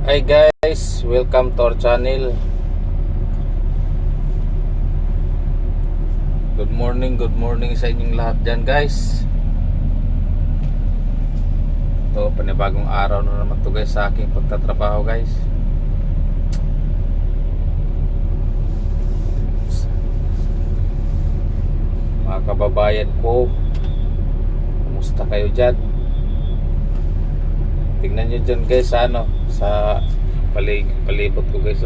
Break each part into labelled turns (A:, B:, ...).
A: Hi guys, welcome to our channel. Good morning sa inyong lahat dyan guys. Ito, panibagong araw na naman to guys sa aking pagtatrabaho guys. Mga kababayan ko, kumusta kayo dyan? Tingnan nyo dyan guys sa sa palibot ko guys.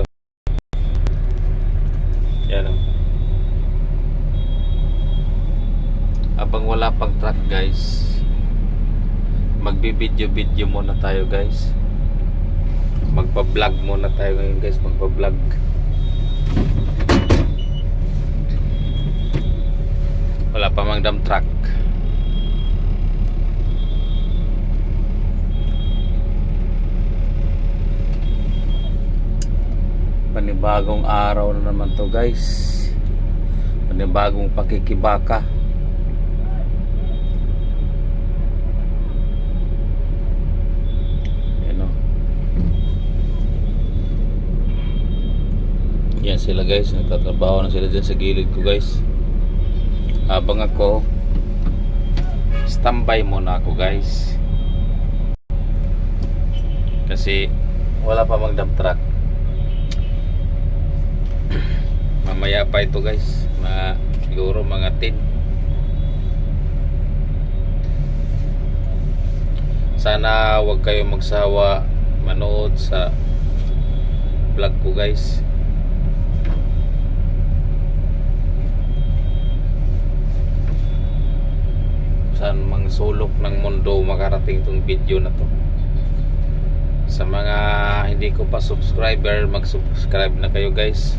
A: Yan o. Habang wala pang truck guys, magbi-video muna tayo guys. Magpa-vlog muna tayo ngayon guys, magpa-vlog. Wala pa mang dump truck. Panibagong araw na naman to guys. Panibagong pakikibaka. Yan sila guys, nagtatrabaho na sila dyan sa gilid ko guys. Habang ako standby muna ako guys, kasi wala pa mang dump truck. Mamaya pa ito guys, siguro mga 10. Sana wag kayo magsawa manood sa vlog ko guys. Saan mang sulok ng mundo makarating itong video na to. Sa mga hindi ko pa subscriber, mag-subscribe na kayo guys.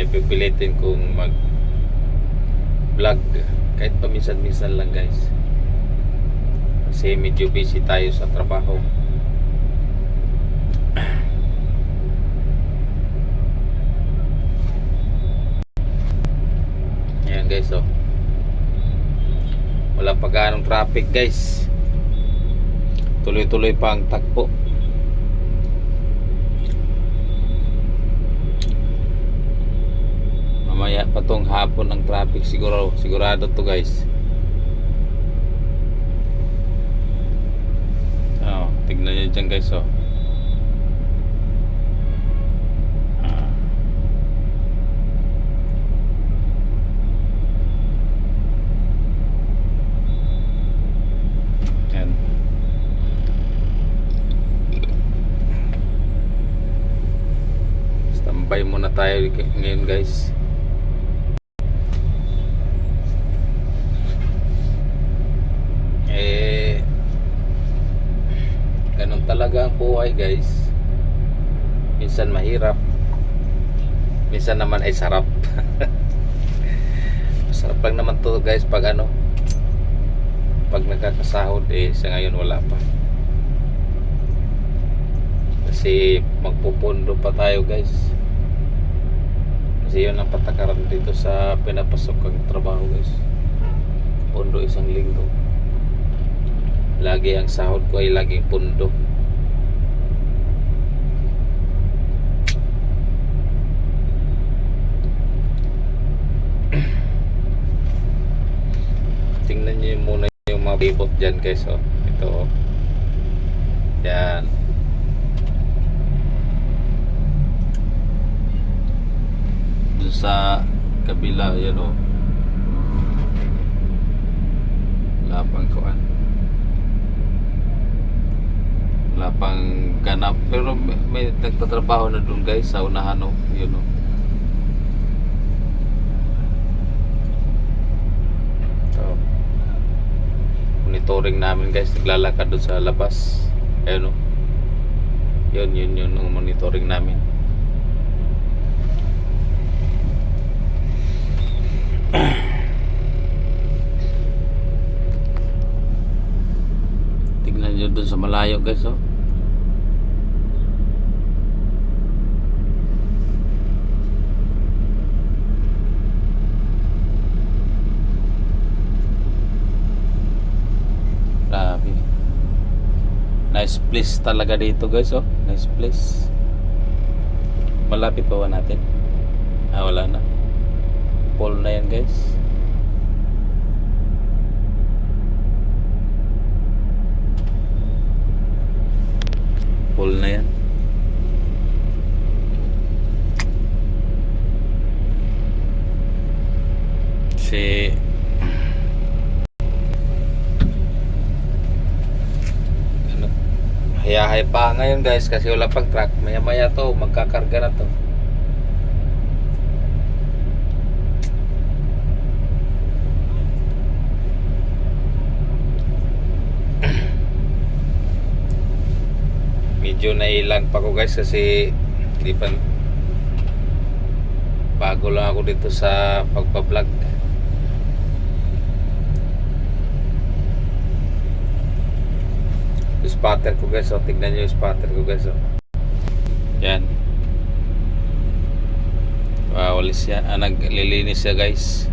A: Pipilitin kong mag vlog kahit paminsan-minsan lang guys, kasi medyo busy tayo sa trabaho. Ayan guys, wala pa ganong traffic guys, tuloy-tuloy pa ang takbo. Mamaya pa tong hapon ang traffic sigurado to guys. Tignan nyo dyan guys. Yan. Standby muna tayo ngayon guys. Ganun talaga ang buhay guys. Minsan mahirap, minsan naman ay sarap. Sarap lang naman to guys pag pag nakakasahod. Sa ngayon wala pa, kasi magpupundo pa tayo guys. Kasi yun ang patakaran dito sa pinapasok ang trabaho guys. Pundo isang linggo. Lagi ang sahod ko ay laging pundo. Tingnan nyo muna yung mga bibot dyan guys. Ito yan. Dun sa kabila yan lapang kuan, wala pang ganap, pero may nagtatrabaho na dun guys sa unahan yun monitoring namin guys, naglalakad dun sa labas. Ayun yun ang monitoring namin. Tignan nyo dun sa malayo guys. Nice place talaga dito guys, oh. Nice place. Malapit pa ba natin? Wala na. Pool na yan guys. Pool na yan. Si hayahay pa ngayon guys kasi wala pang truck. Maya maya to magkakarga na to. Medyo nailang pa ko guys kasi di pa, bago lang ako dito sa pagpa-vlog. Spotter ko guys, oh. Tignan nyo yung spotter ko guys, oh. Yan. Wow, walis yan. Naglilinis siya guys.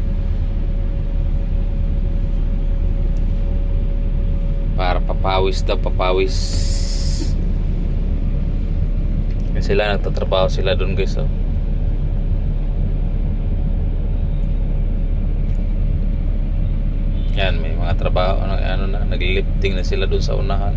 A: Para papawis daw, papawis. Kasi sila nagtatrabaho sila dun guys, oh. Yan, may mga trabaho, ano na, naglilifting na sila dun sa unahan.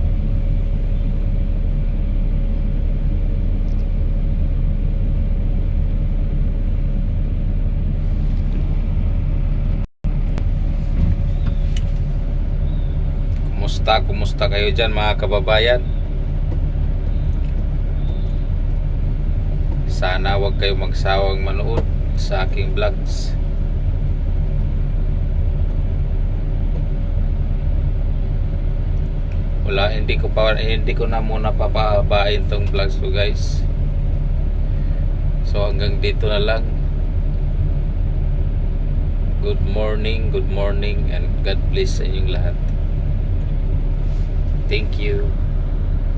A: Kumusta kayo dyan mga kababayan? Sana wag kayo magsawang manood sa aking vlogs. Wala, hindi ko na muna papahabain tong vlogs ko guys. So hanggang dito na lang. Good morning and God bless sa inyong lahat. Thank you.